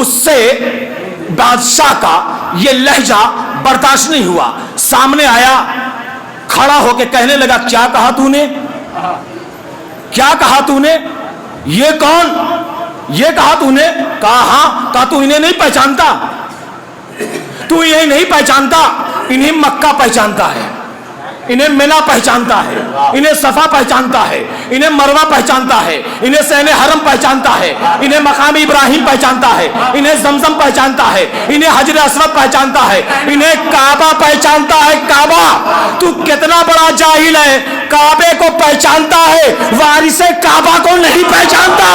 اس سے بادشاہ کا یہ لہجہ برداشت نہیں ہوا، سامنے آیا، کھڑا ہو کے کہنے لگا کیا کہا تو نے، کیا کہا تو نے، یہ کون، یہ کہا تو نے، کہا ہاں، کہا تو انہیں نہیں پہچانتا، تو انہیں نہیں پہچانتا، انہیں مکہ پہچانتا ہے، انہیں منا پہچانتا ہے، انہیں صفا پہچانتا ہے، انہیں مروہ پہچانتا ہے، انہیں سین حرم پہچانتا ہے، انہیں مقام ابراہیم پہچانتا ہے، انہیں زمزم پہچانتا ہے، انہیں حجر اسود پہچانتا ہے، انہیں کعبہ پہچانتا ہے۔ کعبہ، تو کتنا بڑا جاہل ہے، کعبے کو پہچانتا ہے، وارث کعبہ کو نہیں پہچانتا۔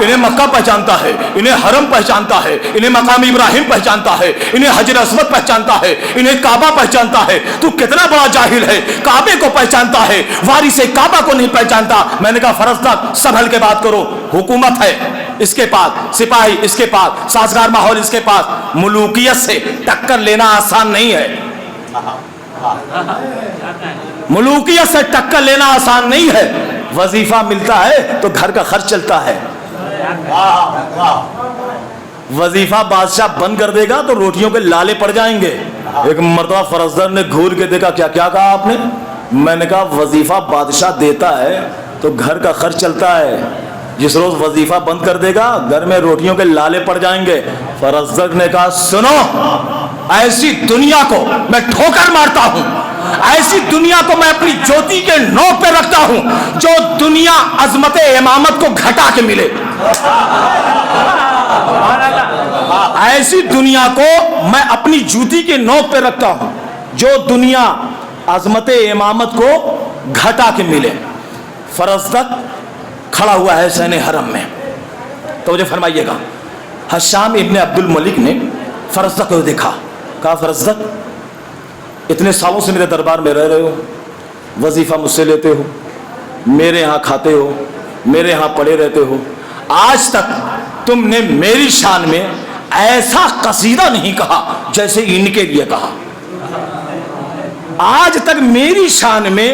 انہیں مکہ پہچانتا ہے، انہیں حرم پہچانتا ہے، انہیں مقام ابراہیم پہچانتا ہے، انہیں حجر اسود پہچانتا ہے، انہیں کعبہ پہچانتا ہے۔ تو کتنا بڑا جاہل ہے، کعبے کو پہچانتا ہے، وارث کعبہ کو نہیں پہچانتا۔ میں نے کہا فرزدق سنبھل کے بات کرو، حکومت ہے اس کے پاس، سپاہی اس کے پاس، سازگار ماحول اس کے پاس، ملوکیت سے ٹکر لینا آسان نہیں ہے، ملوکیت سے ٹکر لینا آسان نہیں ہے۔ وظیفہ ملتا ہے تو گھر کا خرچ چلتا ہے، وظیفہ بادشاہ بند کر دے گا تو روٹیوں کے لالے پڑ جائیں گے۔ ایک مرتبہ فرزدق نے گھور کے دیکھا، کیا کیا کہا آپ نے؟ میں نے کہا وظیفہ بادشاہ دیتا ہے تو گھر کا خرچ چلتا ہے، جس روز وظیفہ بند کر دے گا گھر میں روٹیوں کے لالے پڑ جائیں گے۔ فرزدق نے کہا سنو، ایسی دنیا کو میں ٹھوکر مارتا ہوں، ایسی دنیا کو میں اپنی جوتی کے نوک پہ رکھتا ہوں جو دنیا عظمت امامت کو گھٹا کے ملے، ایسی دنیا کو میں اپنی جوتی کے نوک پہ رکھتا ہوں جو دنیا عظمت امامت کو گھٹا کے ملے۔ فرزدق کھڑا ہوا ہے سین حرم میں، توجہ فرمائیے گا۔ حشام ابن عبد الملک نے فرزدق کو دیکھا، کہا فرزدق اتنے سالوں سے میرے دربار میں رہ رہے ہو، وظیفہ مجھ سے لیتے ہو، میرے ہاں کھاتے ہو، میرے ہاں پڑے رہتے ہو، آج تک تم نے میری شان میں ایسا قصیدہ نہیں کہا جیسے ان کے لیے کہا، آج تک میری شان میں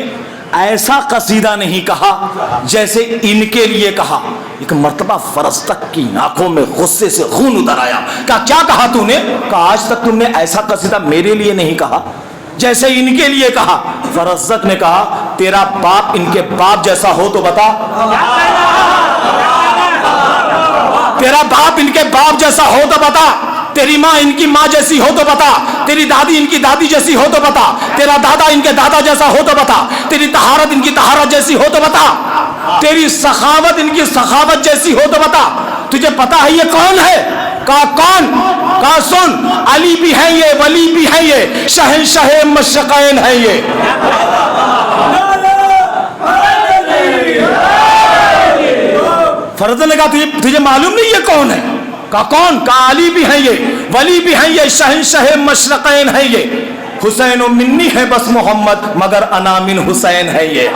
ایسا قصیدہ نہیں کہا جیسے ان کے لیے کہا۔ ایک مرتبہ فرزدق کی آنکھوں میں غصے سے خون اتر آیا، کہا کیا کہا تو نے؟ کہا آج تک تم نے ایسا قصیدہ میرے لیے نہیں کہا جیسے ان کے لیے کہا۔ فرزدق نے کہا تیرا باپ ان کے باپ جیسا ہو تو بتا، تیرا باپ ان کے باپ جیسا ہو تو بتا، تیری ماں ان کی ماں جیسی ہو تو بتا، تیری دادی ان کی دادی جیسی ہو تو بتا، تیرا دادا ان کے دادا جیسا ہو تو بتا، تیری طہارت ان کی طہارت جیسی ہو تو بتا، تیری سخاوت ان کی سخاوت جیسی ہو تو بتا۔ تجھے پتا ہے یہ کون ہے؟ کہا کون؟ کہا سن، علی بھی ہے یہ، ولی بھی ہے یہ، شہنشاہ مشرقین ہے یہ۔ فرزدق نے کہا تجھے معلوم نہیں یہ کون ہے؟ کہا کون؟ کہا علی بھی ہیں یہ، ولی بھی ہیں یہ، شہنشاہ مشرقین ہیں یہ۔ حسین و منی ہے بس محمد مگر انا من حسین ہے یہ۔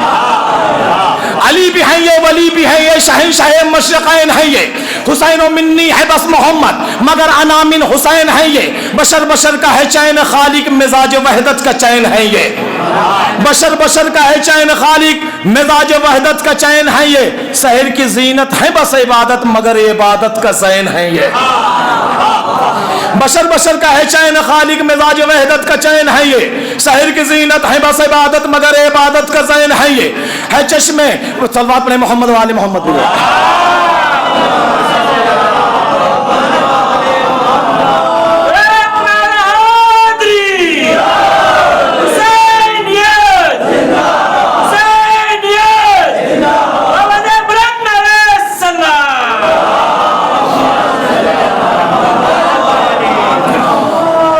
علی بھی ہیں یہ، ولی بھی ہیں یہ، شہنشاہ مشرقین ہے یہ۔ حسین و منی ہے بس محمد مگر انا من حسین ہے یہ۔ بشر بشر کا ہے چین خالق مزاج وحدت کا چین ہے یہ۔ بشر بشر کا ہے چین خالق مزاج وحدت کا چین ہے یہ۔ سحر کی زینت ہے بس عبادت مگر عبادت کا زین ہے یہ۔ بشر بشر کا ہے چین خالق مزاج وحدت کا چین ہے یہ۔ سحر کی زینت ہے بس عبادت مگر عبادت کا زین ہے یہ۔ ہے چشمے صلوات پڑھیں محمد وآل محمد بولے۔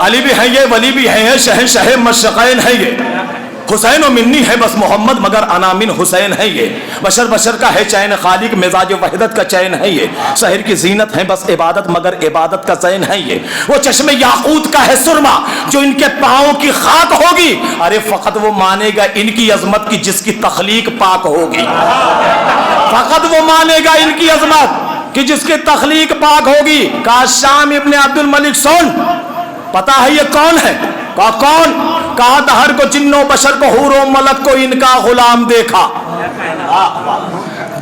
علی بھی ہے یہ، ولی بھی ہے یہ، شہنشاہ مشرقین ہے یہ۔ حسین و منی ہے بس محمد مگر انا من حسین ہے یہ، بشر بشر کا ہے چین خالق مزاج وحدت کا چین ہے یہ، شہر کی زینت ہے بس عبادت مگر عبادت کا چین ہے یہ، وہ چشم یاقوت کا ہے سرما جو ان کے پاؤں کی خاک ہوگی، ارے فقط وہ مانے گا ان کی عظمت کی جس کی تخلیق پاک ہوگی، فقط وہ مانے گا ان کی عظمت کہ جس کی تخلیق پاک ہوگی۔ کہا شام ابن عبد الملک سن، پتا ہے یہ کون ہے؟ کہا کون؟ کہا دہر کو جن و بشر کو حور و ملک کو ان کا غلام دیکھا،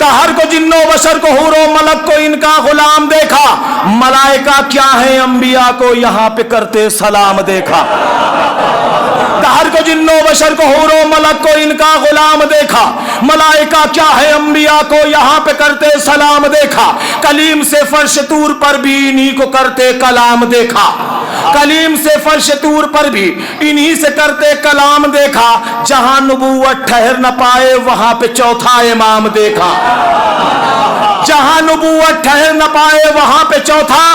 دہر کو جن و بشر کو حور و ملک کو ان کا غلام دیکھا، ملائکہ کیا ہیں انبیاء کو یہاں پہ کرتے سلام دیکھا، دہر کو جن و بشر کو حور و ملک کو ان کا غلام دیکھا، ملائکہ کیا ہے انبیاء کو یہاں پہ کرتے سلام دیکھا، کلیم سے فرش طور پر بھی انہی کو کرتے کلام دیکھا، کلیم سے فرش طور پر بھی انہی سے کرتے کلام دیکھا، جہاں نبوت ٹھہر نہ پائے وہاں پہ چوتھا امام دیکھا، جہاں نبوت ٹھہر نہ پائے وہاں پہ چوتھا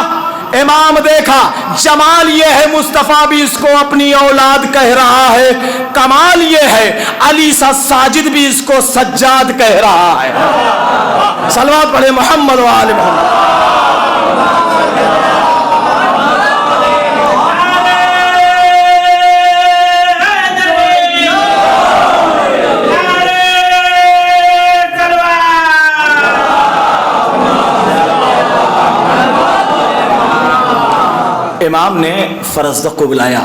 امام دیکھا، جمال یہ ہے مصطفیٰ بھی اس کو اپنی اولاد کہہ رہا ہے، کمال یہ ہے علی سا ساجد بھی اس کو سجاد کہہ رہا ہے۔ صلوات پڑھے محمد و آل محمد۔ امام نے فرزدق کو بلایا،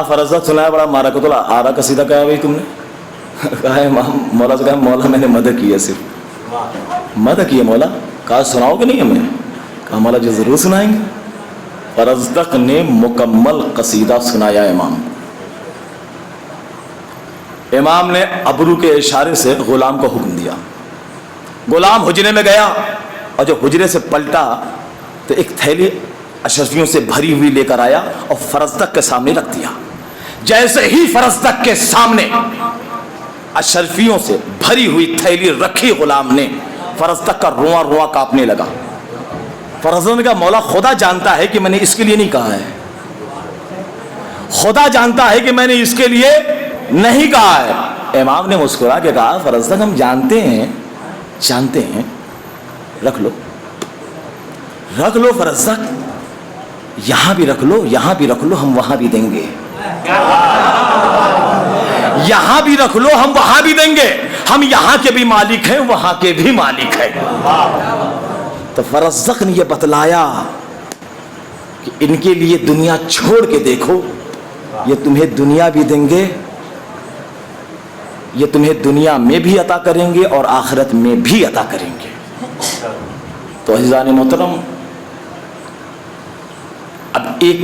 فرزدق سنایا، بڑا مارا کو تو آرا کا سیدھا کہا بھائی تم نے؟ کہا امام مولا سے کہا مولا میں نے مدد کی ہے، صرف مدد کی ہے مولا۔ کہا سناؤ کہ نہیں ہمیں؟ کہا مولا جی ضرور سنائیں گے۔ فرزدق نے مکمل قصیدہ سنایا امام۔ امام نے ابرو کے اشارے سے غلام کو حکم دیا، غلام حجرے میں گیا اور جو حجرے سے پلٹا تو ایک تھیلی اشرفیوں سے بھری ہوئی لے کر آیا اور فرزدق کے سامنے رکھ دیا۔ جیسے ہی فرزدق کے سامنے اشرفیوں سے بھری ہوئی تھیلی رکھی غلام نے، فرزدق کا رواں رواں کانپنے لگا۔ فرزدق نے کہا مولا خدا جانتا ہے کہ میں نے اس کے لیے نہیں کہا ہے، خدا جانتا ہے کہ میں نے اس کے لیے نہیں کہا ہے۔ امام نے مسکرا کے کہا فرزدق ہم جانتے ہیں رکھ لو رکھ لو فرزدق، یہاں بھی رکھ لو یہاں بھی رکھ لو ہم وہاں بھی دیں گے، یہاں بھی رکھ لو ہم وہاں بھی دیں گے، ہم یہاں کے بھی مالک ہیں وہاں کے بھی مالک ہیں۔ تو فرزدق نے یہ بتلایا کہ ان کے لیے دنیا چھوڑ کے دیکھو، یہ تمہیں دنیا بھی دیں گے، یہ تمہیں دنیا میں بھی عطا کریں گے اور آخرت میں بھی عطا کریں گے۔ تو عزیزان محترم، اب ایک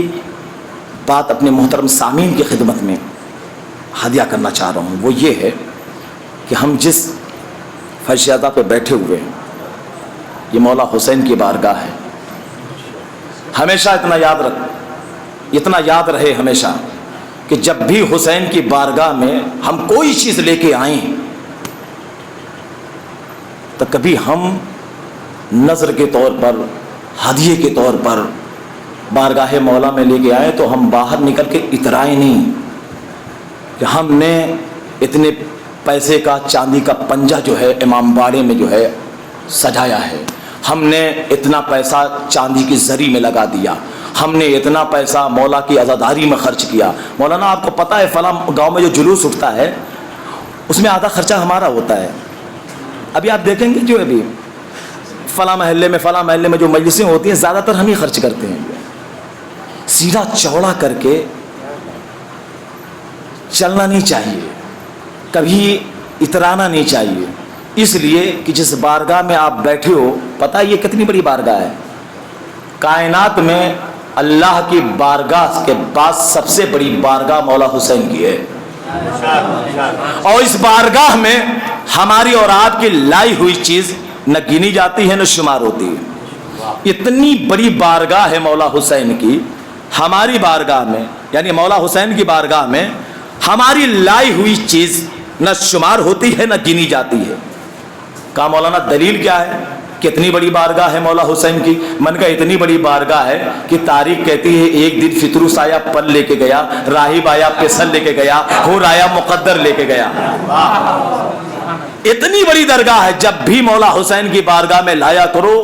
بات اپنے محترم سامعین کی خدمت میں ہدیہ کرنا چاہ رہا ہوں، وہ یہ ہے کہ ہم جس فرش عطا پہ بیٹھے ہوئے ہیں یہ مولا حسین کی بارگاہ ہے۔ ہمیشہ اتنا یاد رہے ہمیشہ کہ جب بھی حسین کی بارگاہ میں ہم کوئی چیز لے کے آئیں تو کبھی ہم نظر کے طور پر، ہدیے کے طور پر بارگاہ مولا میں لے کے آئے تو ہم باہر نکل کے اترائے نہیں کہ ہم نے اتنے پیسے کا چاندی کا پنجہ جو ہے امام باڑے میں جو ہے سجایا ہے، ہم نے اتنا پیسہ چاندی کی زری میں لگا دیا، ہم نے اتنا پیسہ مولا کی عزاداری میں خرچ کیا۔ مولانا آپ کو پتہ ہے فلاں گاؤں میں جو جلوس اٹھتا ہے اس میں آدھا خرچہ ہمارا ہوتا ہے۔ ابھی آپ دیکھیں گے جو ابھی فلاں محلے میں جو مجلسیں ہوتی ہیں زیادہ تر ہم ہی خرچ کرتے ہیں۔ سیدھا چوڑا کر کے چلنا نہیں چاہیے، کبھی اترانا نہیں چاہیے، اس لیے کہ جس بارگاہ میں آپ بیٹھے ہو پتہ یہ کتنی بڑی بارگاہ ہے، کائنات میں اللہ کی بارگاہ کے بعد سب سے بڑی بارگاہ مولا حسین کی ہے، اور اس بارگاہ میں ہماری اور آپ کی لائی ہوئی چیز نہ گنی جاتی ہے نہ شمار ہوتی ہے۔ اتنی بڑی بارگاہ ہے مولا حسین کی، ہماری بارگاہ میں یعنی مولا حسین کی بارگاہ میں ہماری لائی ہوئی چیز نہ شمار ہوتی ہے نہ گنی جاتی ہے۔ کہا مولانا دلیل کیا ہے؟ کتنی بڑی بارگاہ ہے مولا حسین کی؟ من کا اتنی بڑی بارگاہ ہے کہ تاریخ کہتی ہے ایک دن فطروس آیا پل لے کے گیا، راہب آیا پیسل لے کے گیا، حور آیا مقدر لے کے گیا۔ اتنی بڑی درگاہ ہے، جب بھی مولا حسین کی بارگاہ میں لایا کرو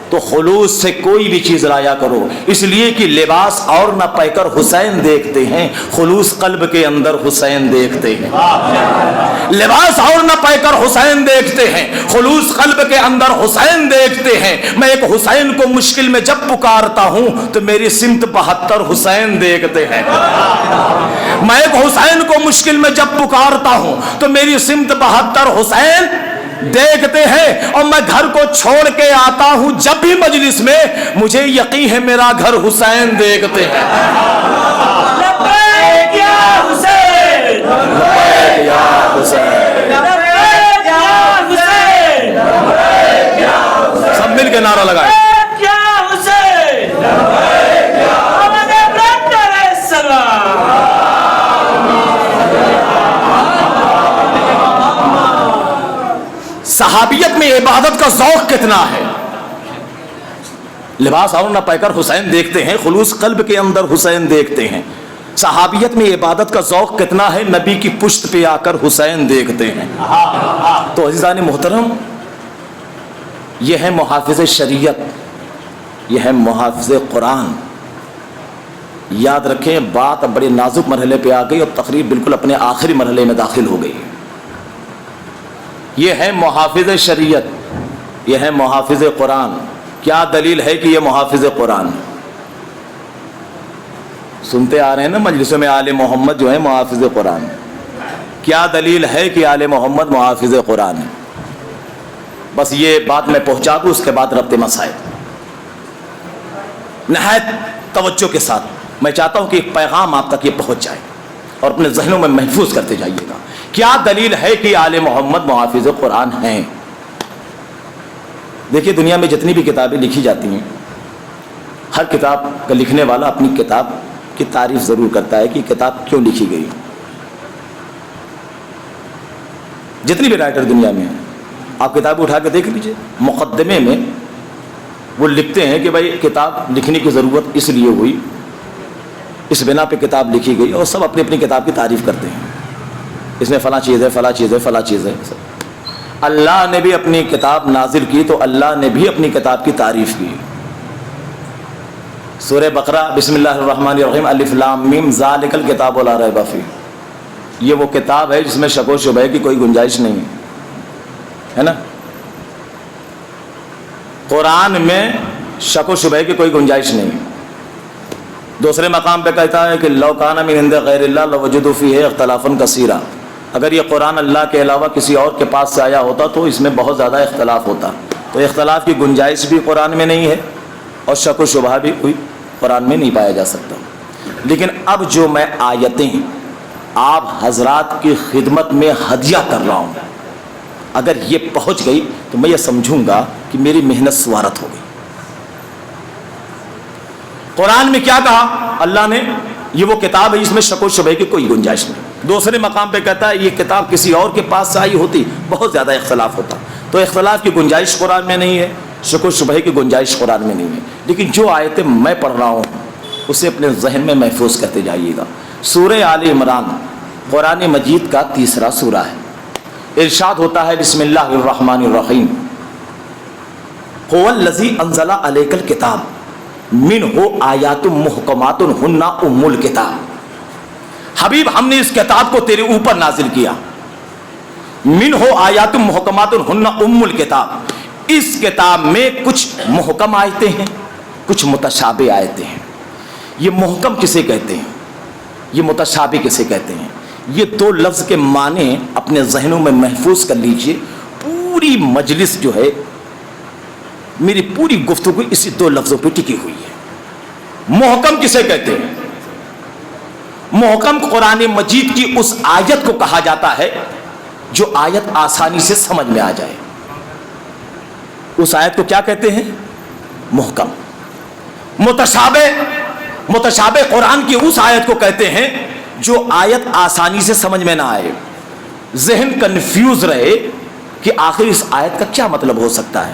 تو خلوص سے کوئی بھی چیز لایا کرو، اس لیے کہ لباس اور نہ پہ کر حسین دیکھتے ہیں، خلوص قلب کے اندر حسین دیکھتے ہیں۔ لباس اور نہ پہ کر حسین دیکھتے ہیں، خلوص قلب کے اندر حسین دیکھتے ہیں۔ میں ایک حسین کو مشکل میں جب پکارتا ہوں تو میری سمت 72 حسین دیکھتے ہیں۔ میں ایک حسین کو مشکل میں جب پکارتا ہوں تو میری سمت 72 حسین دیکھتے ہیں، اور میں گھر کو چھوڑ کے آتا ہوں جب بھی مجلس میں مجھے یقین ہے میرا گھر حسین دیکھتے ہیں۔ لبیک یا حسین، لبیک یا حسین، لبیک یا حسین، لبیک یا حسین، سب مل کے نعرہ لگائیں۔ لبیک یا حسین، لبیک یا محمد ابراہیم علیہ السلام۔ صحابیت میں عبادت کا ذوق کتنا ہے! لباس اور نہ پہ کر حسین دیکھتے ہیں، خلوص قلب کے اندر حسین دیکھتے ہیں۔ صحابیت میں عبادت کا ذوق کتنا ہے! نبی کی پشت پہ آ کر حسین دیکھتے ہیں۔ تو عزیزان محترم، یہ ہے محافظ شریعت، یہ ہے محافظ قرآن۔ یاد رکھیں، بات اب بڑے نازک مرحلے پہ آ گئی اور تقریب بالکل اپنے آخری مرحلے میں داخل ہو گئی۔ یہ ہے محافظ شریعت، یہ ہے محافظ قرآن۔ کیا دلیل ہے کہ یہ محافظ قرآن؟ سنتے آ رہے ہیں نا مجلسوں میں آل محمد جو ہے محافظ قرآن۔ کیا دلیل ہے کہ آل محمد محافظ قرآن ہے؟ بس یہ بات میں پہنچا دوں، اس کے بعد ربط مسائل نہایت توجہ کے ساتھ میں چاہتا ہوں کہ ایک پیغام آپ تک یہ پہنچ جائے اور اپنے ذہنوں میں محفوظ کرتے جائیے گا۔ کیا دلیل ہے کہ آل محمد محافظ قرآن ہیں؟ دیکھیے، دنیا میں جتنی بھی کتابیں لکھی جاتی ہیں، ہر کتاب کا لکھنے والا اپنی کتاب کی تعریف ضرور کرتا ہے کہ کتاب کیوں لکھی گئی۔ جتنی بھی رائٹر دنیا میں ہیں، آپ کتاب اٹھا کے دیکھ لیجئے، مقدمے میں وہ لکھتے ہیں کہ بھائی کتاب لکھنے کی ضرورت اس لیے ہوئی، اس بنا پہ کتاب لکھی گئی، اور سب اپنی اپنی کتاب کی تعریف کرتے ہیں۔ اس میں فلاں چیز ہے، فلاں چیز ہے، فلاں چیز ہے۔ اللہ نے بھی اپنی کتاب نازل کی تو اللہ نے بھی اپنی کتاب کی تعریف کی۔ سورہ بقرہ، بسم اللہ الرحمن الرحیم، الف لام میم ذالک الکتاب لا ریب فیہ، یہ وہ کتاب ہے جس میں شک و شبہ کی کوئی گنجائش نہیں ہے نا؟ قرآن میں شک و شبہ کی کوئی گنجائش نہیں۔ دوسرے مقام پہ کہتا ہے کہ لو کان من عند غیر اللہ لوجدوا فیہ اختلافا کثیرا، اگر یہ قرآن اللہ کے علاوہ کسی اور کے پاس سے آیا ہوتا تو اس میں بہت زیادہ اختلاف ہوتا۔ تو اختلاف کی گنجائش بھی قرآن میں نہیں ہے اور شک و شبہ بھی کوئی قرآن میں نہیں پایا جا سکتا۔ لیکن اب جو میں آیتیں آپ حضرات کی خدمت میں ہدیہ کر رہا ہوں، اگر یہ پہنچ گئی تو میں یہ سمجھوں گا کہ میری محنت سوارت ہو گئی۔ قرآن میں کیا کہا اللہ نے؟ یہ وہ کتاب ہے جس میں شک و شبہ کی کوئی گنجائش نہیں۔ دوسرے مقام پہ کہتا ہے یہ کتاب کسی اور کے پاس سے آئی ہوتی بہت زیادہ اختلاف ہوتا۔ تو اختلاف کی گنجائش قرآن میں نہیں ہے، شک و شبہ کی گنجائش قرآن میں نہیں ہے۔ لیکن جو آیتیں میں پڑھ رہا ہوں اسے اپنے ذہن میں محفوظ کرتے جائیے گا۔ سورہ آل عمران قرآن مجید کا تیسرا سورہ ہے۔ ارشاد ہوتا ہے بسم اللہ الرحمن الرحیم، هو الذی انزل علیک الکتاب منہ آیات محکمات ہن ام الکتاب۔ حبیب، ہم نے اس کتاب کو تیرے اوپر نازل کیا۔ منہ آیات محکمات ہن ام الکتاب، اس کتاب میں کچھ محکم آیتیں ہیں، کچھ متشابہ آیتیں ہیں۔ یہ محکم کسے کہتے ہیں، یہ متشابہ کسے کہتے ہیں؟ یہ دو لفظ کے معنی اپنے ذہنوں میں محفوظ کر لیجئے۔ پوری مجلس جو ہے، میری پوری گفتگو اسی دو لفظوں پہ ٹکی ہوئی ہے۔ محکم کسے کہتے ہیں؟ محکم قرآن مجید کی اس آیت کو کہا جاتا ہے جو آیت آسانی سے سمجھ میں آ جائے۔ اس آیت کو کیا کہتے ہیں؟ محکم۔ متشابہ قرآن کی اس آیت کو کہتے ہیں جو آیت آسانی سے سمجھ میں نہ آئے، ذہن کنفیوز رہے کہ آخر اس آیت کا کیا مطلب ہو سکتا ہے۔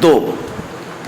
2,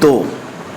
2।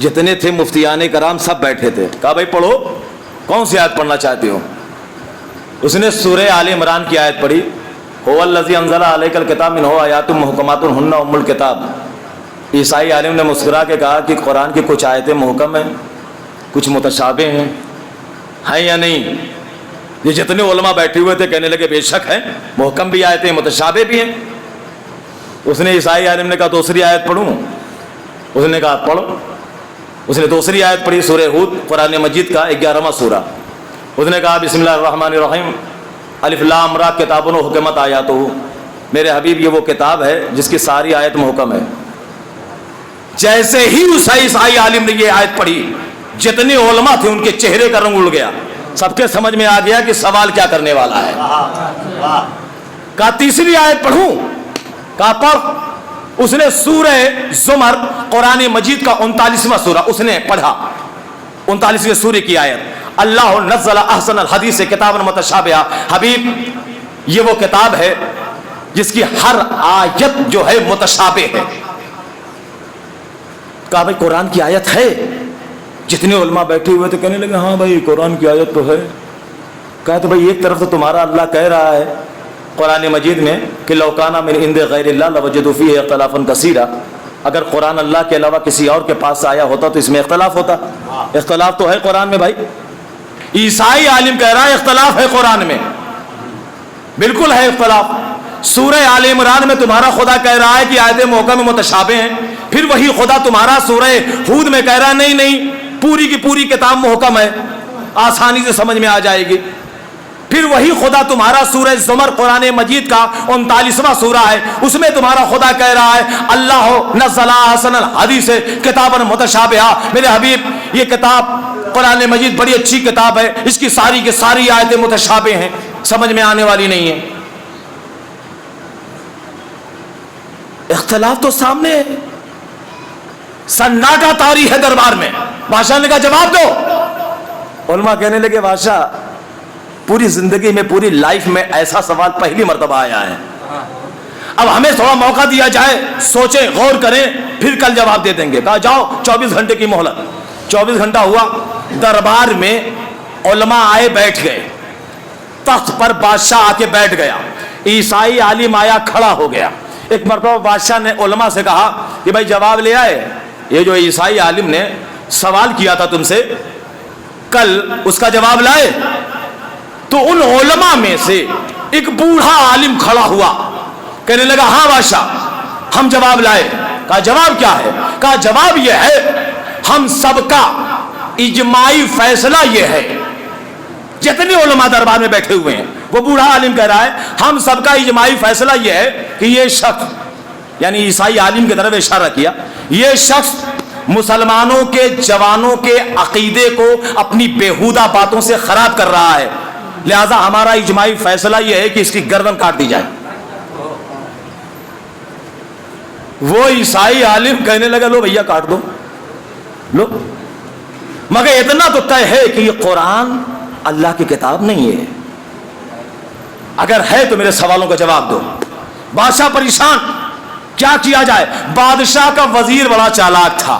جتنے تھے مفتیان کرام سب بیٹھے تھے. کہا بھائی پڑھو, کون سی آیت پڑھنا چاہتے ہو؟ اس نے سورہ آل عمران کی آیت پڑھی, هو الذی انزل علیک الکتاب منہ آیات محکمات ہن ام الکتاب. عیسائی عالم نے مسکرا کے کہا کہ قرآن کی کچھ آیتیں محکم ہیں, کچھ متشابہ ہیں یا نہیں؟ یہ جتنے علماء بیٹھے ہوئے تھے کہنے لگے بے شک ہیں, محکم بھی آیتیں متشابہ بھی ہیں. اس نے عیسائی عالم نے کہا دوسری آیت پڑھوں؟ اس نے کہا پڑھو. اس نے دوسری آیت پڑھی, سورہ ہود قرآن مجید کا 11واں سورہ. اس نے کہا بسم اللہ الرحمن الرحیم الف لام را کتاب حکمت آیاتہ. میرے حبیب یہ وہ کتاب ہے جس کی ساری آیت محکم ہے. جیسے ہی عیسائی عالم نے یہ آیت پڑھی, جتنے علماء تھے ان کے چہرے کا رنگ اڑ گیا. سب کے سمجھ میں آ گیا کہ سوال کیا کرنے والا ہے. کہا تیسری آیت پڑھوں؟ کہا پڑھ. اس نے سورہ زمر قرآن مجید کا 39واں سورہ اس نے پڑھا. 39ویں سورے کی آیت اللہ نزل احسن الحدیث کتابا متشابہا. حبیب یہ وہ کتاب ہے جس کی ہر آیت جو ہے متشابہ ہے. کہا بھائی قرآن کی آیت ہے؟ جتنے علماء بیٹھے ہوئے تھے کہنے لگے ہاں بھائی قرآن کی آیت تو ہے. کہا تو بھائی ایک طرف تو تمہارا اللہ کہہ رہا ہے قرآن مجید میں کہ لو کان من عند غیر اللہ لوجدوا فیہ اختلافا کثیرا. اگر قرآن اللہ کے علاوہ کسی اور کے پاس آیا ہوتا تو اس میں اختلاف ہوتا. اختلاف تو ہے قرآن میں بھائی. عیسائی عالم کہہ رہا ہے اختلاف ہے قرآن میں. بالکل ہے اختلاف. سورہ آل عمران میں تمہارا خدا کہہ رہا ہے کہ آیتیں محکم متشابہ ہیں, پھر وہی خدا تمہارا سورہ ہود میں کہہ رہا ہے نہیں نہیں پوری کی پوری کتاب محکم ہے, آسانی سے سمجھ میں آ جائے گی. پھر وہی خدا تمہارا سورہ زمر قرآن مجید کا 39واں سورہ ہے, اس میں تمہارا خدا کہہ رہا ہے اللہ نزل احسن الحدیث کتابا متشابہا. میرے حبیب یہ کتاب قرآن مجید بڑی اچھی کتاب ہے, اس کی ساری کی ساری آیتیں متشابہ ہیں, سمجھ میں آنے والی نہیں ہیں. اختلاف تو سامنے ہے. سناٹا طاری ہے دربار میں. بادشاہ نے کہا جواب دو. علماء کہنے لگے بادشاہ پوری زندگی میں پوری لائف میں ایسا سوال پہلی مرتبہ آیا ہے, اب ہمیں تھوڑا موقع دیا جائے, سوچیں غور کریں پھر کل جواب دے دیں گے. کہا جاؤ 24 گھنٹے کی مہلت. 24 گھنٹہ ہوا, دربار میں علماء آئے بیٹھ گئے, تخت پر بادشاہ آ کے بیٹھ گیا. عیسائی عالم آیا کھڑا ہو گیا. ایک مرتبہ بادشاہ نے علماء سے کہا کہ بھائی جواب لے آئے؟ یہ جو عیسائی عالم نے سوال کیا تھا تم سے کل اس کا جواب لائے؟ تو ان علماء میں سے ایک بوڑھا عالم کھڑا ہوا, کہنے لگا ہاں بادشاہ ہم جواب لائے. کہا جواب کیا ہے؟ کہا جواب یہ ہے ہم سب کا اجماعی فیصلہ یہ ہے. جتنے علماء دربار میں بیٹھے ہوئے ہیں, وہ بوڑھا عالم کہہ رہا ہے ہم سب کا اجماعی فیصلہ یہ ہے کہ یہ شخص, یعنی عیسائی عالم کی طرف اشارہ کیا, یہ شخص مسلمانوں کے جوانوں کے عقیدے کو اپنی بیہودہ باتوں سے خراب کر رہا ہے, لہذا ہمارا اجماعی فیصلہ یہ ہے کہ اس کی گردن کاٹ دی جائے. وہ عیسائی عالم کہنے لگا لو بھیا کاٹ دو لو, مگر اتنا تو طے ہے کہ یہ قرآن اللہ کی کتاب نہیں ہے. اگر ہے تو میرے سوالوں کا جواب دو. بادشاہ پریشان, کیا کیا جائے؟ بادشاہ کا وزیر بڑا چالاک تھا,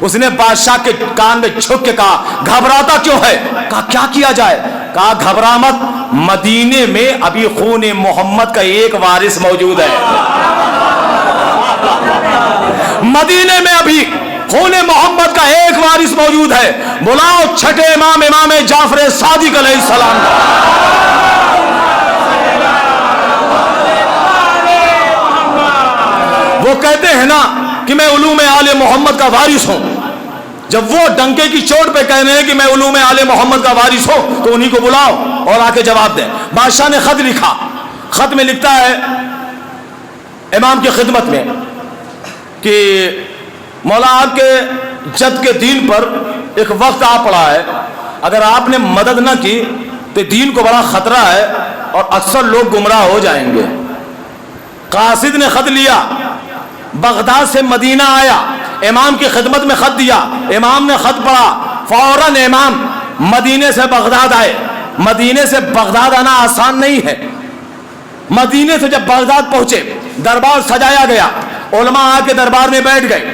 اس نے بادشاہ کے کان میں چھپ کے کہا گھبراتا کیوں ہے؟ کہا کیا کیا جائے؟ کہا گھبرا مت, مدینے میں ابھی خون محمد کا ایک وارث موجود ہے. مدینے میں ابھی خون محمد کا ایک وارث موجود ہے, بلاؤ چھٹے امام امام جعفر صادق علیہ السلام. وہ کہتے ہیں نا کہ میں علوم آل محمد کا وارث ہوں. جب وہ ڈنکے کی چوٹ پہ کہنے ہیں کہ میں علوم آل محمد کا وارث ہوں تو انہی کو بلاؤ اور آ کے جواب دیں. بادشاہ نے خط لکھا, خط میں لکھتا ہے امام کی خدمت میں کہ مولا آپ کے جد کے دین پر ایک وقت آ پڑا ہے, اگر آپ نے مدد نہ کی تو دین کو بڑا خطرہ ہے اور اکثر لوگ گمراہ ہو جائیں گے. قاصد نے خط لیا, بغداد سے مدینہ آیا, امام کی خدمت میں خط دیا, امام نے خط پڑھا, فوراً امام مدینے سے بغداد آئے. مدینے سے بغداد آنا آسان نہیں ہے. مدینے سے جب بغداد پہنچے دربار سجایا گیا, علماء آ کے دربار میں بیٹھ گئے.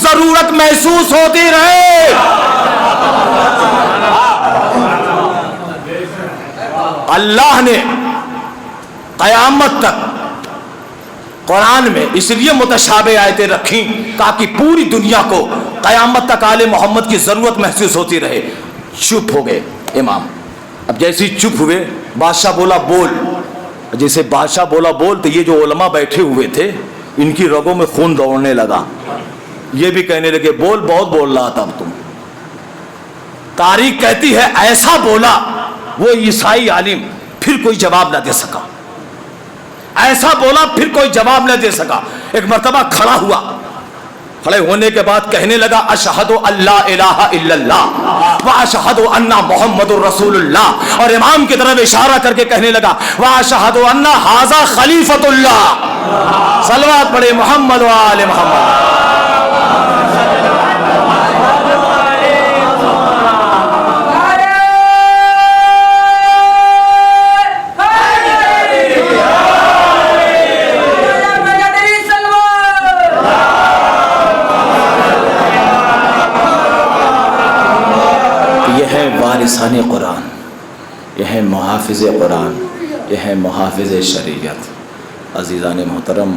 ضرورت محسوس ہوتی رہے۔ اللہ نے قیامت تک قرآن میں اس لیے متشابہ آیتیں رکھیں تاکہ پوری دنیا کو قیامت تک آل محمد کی ضرورت محسوس ہوتی رہے۔ چپ ہو گئے امام، اب جیسے چپ ہوئے بادشاہ بولا بول، جیسے بادشاہ بولا بول تو یہ جو علماء بیٹھے ہوئے تھے ان کی رگوں میں خون دوڑنے لگا، یہ بھی کہنے لگے بول، بہت بول رہا تھا اب تم۔ تاریخ کہتی ہے ایسا بولا وہ عیسائی عالم پھر کوئی جواب نہ دے سکا، ایسا بولا پھر کوئی جواب نہ دے سکا۔ ایک مرتبہ کھڑا ہوا، کھڑے ہونے کے بعد کہنے لگا اشہد ان لا الہ الا اللہ واشہد ان محمد الرسول اللہ، اور امام کی طرف اشارہ کر کے کہنے لگا واشہد ان ھذا خلیفۃ اللہ۔ صلوات پڑھے محمد و آل محمد۔ وارثان قرآن، یہ ہے محافظ قرآن، یہ ہے محافظ شریعت۔ عزیزان محترم،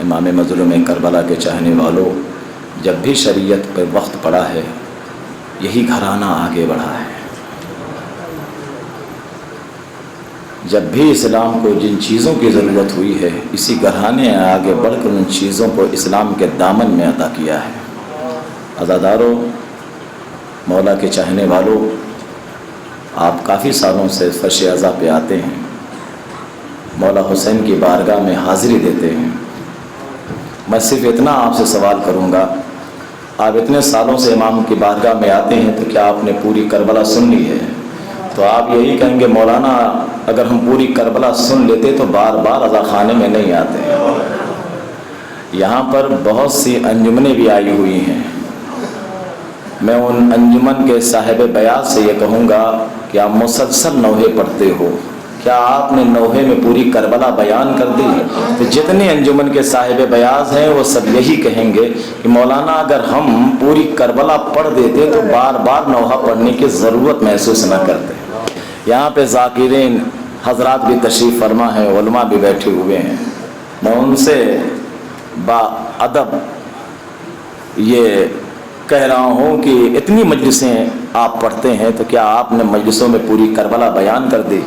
امام مظلوم کربلا کے چاہنے والوں، جب بھی شریعت پر وقت پڑا ہے یہی گھرانہ آگے بڑھا ہے۔ جب بھی اسلام کو جن چیزوں کی ضرورت ہوئی ہے اسی گھرانے آگے بڑھ کر ان چیزوں کو اسلام کے دامن میں عطا کیا ہے۔ عزاداروں، مولا کے چاہنے والوں، آپ کافی سالوں سے فرش عزا پہ آتے ہیں، مولا حسین کی بارگاہ میں حاضری دیتے ہیں۔ میں صرف اتنا آپ سے سوال کروں گا، آپ اتنے سالوں سے امام کی بارگاہ میں آتے ہیں تو کیا آپ نے پوری کربلا سن لی ہے؟ تو آپ یہی کہیں گے مولانا اگر ہم پوری کربلا سن لیتے تو بار بار عزا خانے میں نہیں آتے۔ یہاں پر بہت سی انجمنیں بھی آئی ہوئی ہیں، میں ان انجمن کے صاحب بیاض سے یہ کہوں گا کہ آپ مسلسل نوحے پڑھتے ہو، کیا آپ نے نوحے میں پوری کربلا بیان کر دی؟ تو جتنے انجمن کے صاحب بیاض ہیں وہ سب یہی کہیں گے کہ مولانا اگر ہم پوری کربلا پڑھ دیتے تو بار بار نوحہ پڑھنے کی ضرورت محسوس نہ کرتے۔ یہاں پہ ذاکرین حضرات بھی تشریف فرما ہیں، علماء بھی بیٹھے ہوئے ہیں، میں ان سے با ادب یہ کہہ رہا ہوں کہ اتنی مجلسیں آپ پڑھتے ہیں تو کیا آپ نے مجلسوں میں پوری کربلا بیان کر دی؟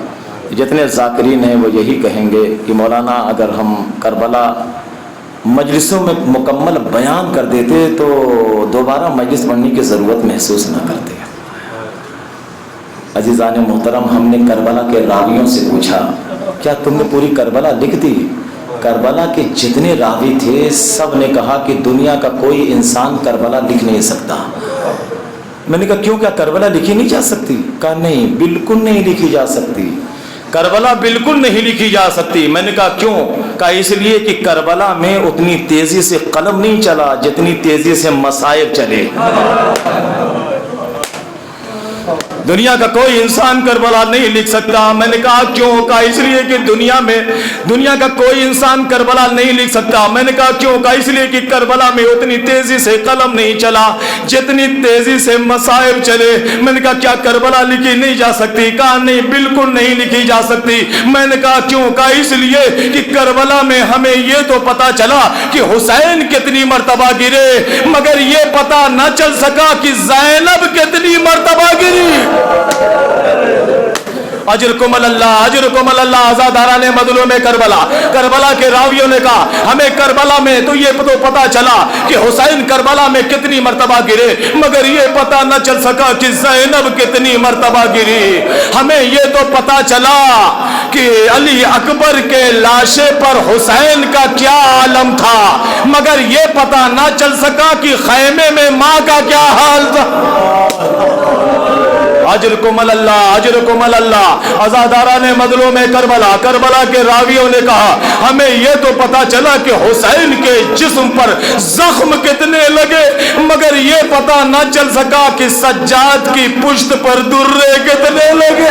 جتنے ذاکرین ہیں وہ یہی کہیں گے کہ مولانا اگر ہم کربلا مجلسوں میں مکمل بیان کر دیتے تو دوبارہ مجلس پڑھنے کی ضرورت محسوس نہ کرتے۔ عزیزان محترم، ہم نے کربلا کے راویوں سے پوچھا کیا تم نے پوری کربلا لکھ دی؟ کربلا کے جتنے راوی تھے سب نے کہا کہ دنیا کا کوئی انسان کربلا لکھ نہیں سکتا۔ میں نے کہا کیوں، کیا کربلا لکھی نہیں جا سکتی؟ کہا نہیں، بالکل نہیں لکھی جا سکتی، کربلا بالکل نہیں لکھی جا سکتی۔ میں نے کہا کیوں؟ کہا اس لیے کہ کربلا میں اتنی تیزی سے قلم نہیں چلا جتنی تیزی سے مصائب چلے۔ دنیا کا کوئی انسان کربلا نہیں لکھ سکتا۔ میں نے کہا کیوں؟ کہا اس لیے کہ دنیا کا کوئی انسان کربلا نہیں لکھ سکتا۔ میں نے کہا کیوں؟ کہا اس لیے کہ کربلا میں اتنی تیزی سے قلم نہیں چلا جتنی تیزی سے مصائب چلے۔ میں نے کہا کیا کربلا لکھی نہیں جا سکتی؟ کہا نہیں، بالکل نہیں لکھی جا سکتی۔ میں نے کہا کیوں؟ کہا اس لیے کہ کربلا میں ہمیں یہ تو پتا چلا کہ حسین کتنی مرتبہ گرے، مگر یہ پتا نہ چل سکا کہ زینب کتنی مرتبہ گری۔ اجرکم اللہ، اجرکم اللہ۔ عزاداران مظلوم کربلا کے راویوں نے کہا ہمیں کربلا میں تو یہ تو پتا چلا کہ حسین کربلا میں کتنی مرتبہ گرے، مگر یہ پتا نہ چل سکا کہ زینب کتنی مرتبہ گری۔ ہمیں یہ تو پتا چلا کہ علی اکبر کے لاشے پر حسین کا کیا عالم تھا، مگر یہ پتا نہ چل سکا کہ خیمے میں ماں کا کیا حال تھا۔ اجرکم اللہ، اجرکم اللہ۔ عزاداران مظلوم کربلا کے راویوں نے کہا ہمیں یہ تو پتا چلا کہ حسین کے جسم پر زخم کتنے لگے، مگر یہ پتا نہ چل سکا کہ سجاد کی پشت پر درے کتنے لگے۔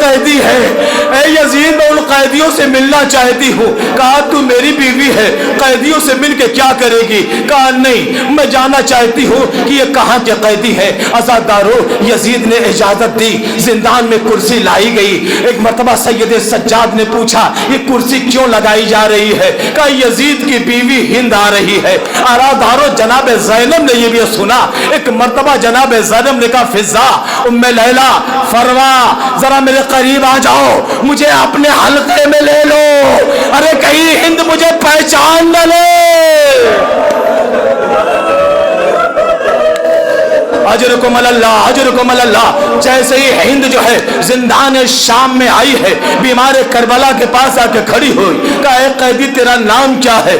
قیدی ہے؟ اے یزید میں ان قیدیوں سے ملنا چاہتی ہوں۔ کہا تو میری بیوی ہے، قیدیوں سے مل کے کیا کرے گی؟ کہا نہیں، میں جاننا چاہتی ہوں کہ یہ کہاں کے قیدی ہے۔ عزادارو، یزید نے اجازت دی، زندان میں کرسی لائی گئی۔ ایک مرتبہ سید سجاد نے پوچھا یہ کرسی کیوں لگائی جا رہی ہے؟ کہا یزید کی بیوی ہند آ رہی ہے۔ عزادارو، جناب زینب نے یہ بھی سنا۔ ایک مرتبہ جناب زینب نے کہا فضا، ام لیلا، فروا، ذرا میرے قریب آ جاؤ، مجھے اپنے حلقے میں لے لو، ارے کہیں ہند مجھے پہچان نہ لے۔ اجرکم اللہ، اجرکم اللہ۔ جیسے ہی ہند جو ہے زندان شام میں آئی ہے، بیمار کربلا کے پاس آ کے کھڑی ہوئی، کہا اے قیدی تیرا نام کیا ہے؟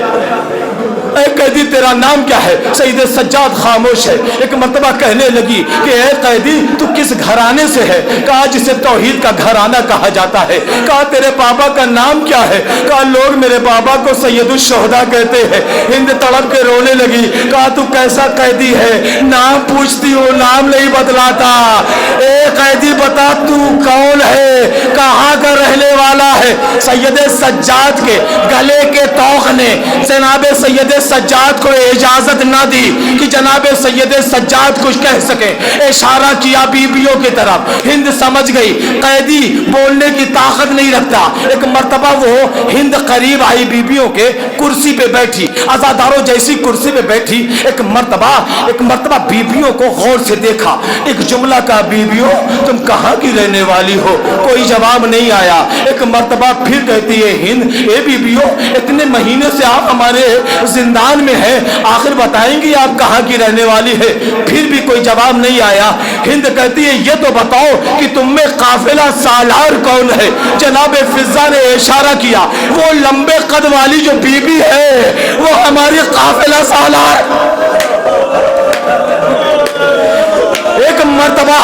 اے قیدی تیرا نام کیا ہے؟ سید سجاد خاموش ہے۔ ایک مرتبہ کہنے لگی کہ اے قیدی تو کس گھرانے سے ہے؟ کہا جسے توحید کا گھرانہ کہا جاتا ہے۔ کہا تیرے بابا کا نام کیا ہے؟ کہا لوگ میرے بابا کو سید الشہداء کہتے ہیں۔ ہند تڑپ کے رونے لگی۔ کہا تو کیسا قیدی ہے؟ نام پوچھتی ہو، نام نہیں بتلاتا۔ اے قیدی بتا تو کون ہے، کہاں کا رہنے والا ہے؟ سید سجاد کے گلے کے طوق نے جناب سید سجاد کو اجازت نہ دی کہ جناب سید سجاد کچھ کہہ سکے۔ اشارہ کیا بیبیوں کی طرف۔ ہند سمجھ گئی قیدی بولنے کی طاقت نہیں رکھتا۔ ایک مرتبہ وہ ہند قریب آئی بیبیوں کے، کرسی پہ بیٹھی۔ عزاداروں جیسی کرسی پہ بیٹھی، ایک مرتبہ بیبیوں کو غور سے دیکھا۔ ایک جملہ کہا بیبیوں تم کہاں کی رہنے والی ہو؟ کوئی جواب نہیں آیا۔ ایک مرتبہ پھر کہتی ہے ہند اے بیبیوں اتنے مہینے سے آپ ہمارے زندان میں ہے، آخر بتائیں گی آپ کہاں کی رہنے والی ہے؟ پھر بھی کوئی جواب نہیں آیا۔ ہند کہتی ہے یہ تو بتاؤ کہ تم میں قافلہ سالار کون ہے؟ جناب فضا نے اشارہ کیا، وہ لمبے قد والی جو بیوی ہے وہ ہماری قافلہ سالار۔ ایک مرتبہ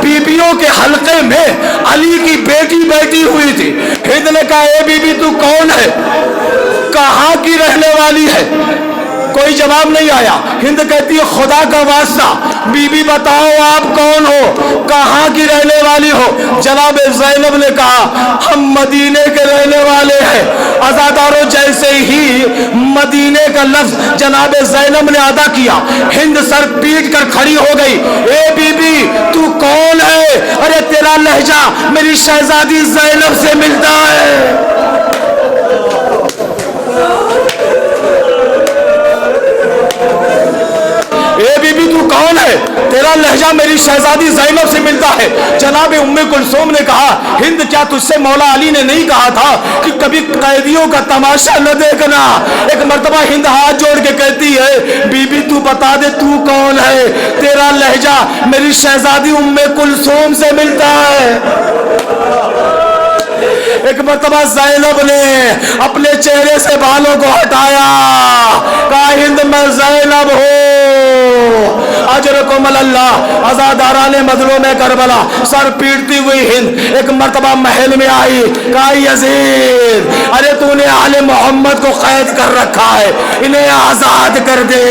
بیبیوں کے حلقے میں علی کی بیٹی بیٹھی ہوئی تھی۔ ہند نے کہا اے بیبی تو کون ہے، کہاں کی رہنے والی ہے؟ کوئی جواب نہیں آیا۔ ہند کہتی ہے خدا کا واسطہ بیوی بتاؤ آپ کون ہو، کہاں کی رہنے والی ہو؟ جناب زینب نے کہا ہم مدینے کے رہنے والے ہیں۔ عزاداروں جیسے ہی مدینے کا لفظ جناب زینب نے ادا کیا، ہند سر پیٹ کر کھڑی ہو گئی۔ اے بی بی تو کون ہے؟ ارے تیرا لہجہ میری شہزادی زینب سے ملتا ہے۔ اے بی بی تو کون ہے؟ تیرا لہجہ میری شہزادی زینب سے ملتا ہے۔ جناب ام کلثوم نے کہا ہند کیا تجھ سے مولا علی نے نہیں کہا تھا کہ کبھی قیدیوں کا تماشا نہ دیکھنا؟ ایک مرتبہ ہند ہاتھ جوڑ کے کہتی ہے بی بی تو بتا دے تو کون ہے، تیرا لہجہ میری شہزادی ام کلثوم سے ملتا ہے۔ ایک مرتبہ زینب نے اپنے چہرے سے بالوں کو ہٹایا، کہا ہند میں زینب ہوں۔ اجرکم اللہ۔ عزاداران مظلوم کربلا سر پیٹتی ہوئی ہند ایک مرتبہ محل میں آئی، کہا یزید ارے تو نے آل محمد کو قید کر رکھا ہے، انہیں آزاد کر دے،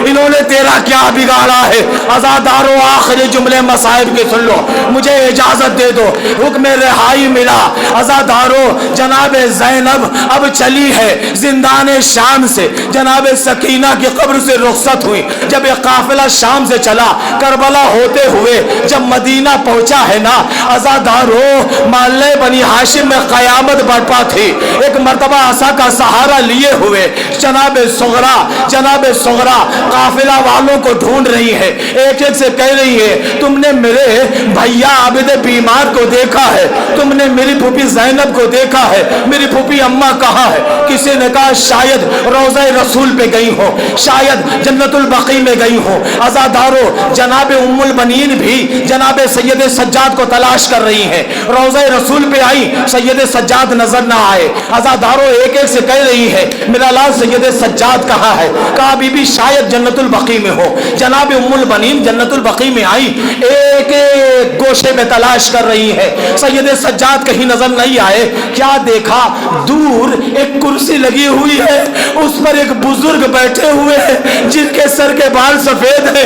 انہوں نے تیرا کیا بگاڑا ہے؟ عزاداروں آخری جملے مصائب کے سن لو، مجھے اجازت دے دو، حکم رہائی ملا۔ عزاداروں جناب زینب اب چلی ہے زندان شام سے، جناب سکینہ کی قبر سے رخصت ہوئی۔ جب یہ قافلہ شام سے چلا کربلا ہوتے ہوئے جب مدینہ پہنچا ہے نا، عزاداروں محلے بنی ہاشم میں قیامت برپا تھی۔ ایک مرتبہ عصا کا سہارا لیے ہوئے جناب صغرا قافلہ والوں کو ڈھونڈ رہی ہے، ایک ایک سے کہہ رہی ہے تم نے میرے بھیا عابد بیمار کو دیکھا ہے، تم نے میری پھوپھی زینب کو دیکھا ہے، میری پھوپھی اماں کہاں ہے؟ کسی نے کہا شاید روضہ رسول پہ گئی ہو، شاید جنت البقیع میں گئی ہو۔ عزاداروں جناب ام البنین بھی جناب سید سجاد کو تلاش کر رہی ہیں، روضہ رسول پہ آئی، سید سجاد نظر نہ آئے۔ عزاداروں ایک ایک سے کہہ رہی ہے میرا لال سید سجاد کہاں ہے؟ کہا بی بی شاید جنت البقیع میں ہو۔ جناب ام البنین جنت البقیع میں آئی، ایک ایک گوشے میں تلاش کر رہی ہے، سید سجاد کہیں نظر نہیں آئے۔ کیا دیکھا؟ دور ایک کرسی لگی ہوئی ہے، اس پر ایک بزرگ بیٹھے ہوئے ہیں جن کے سر کے بال سفید ہیں،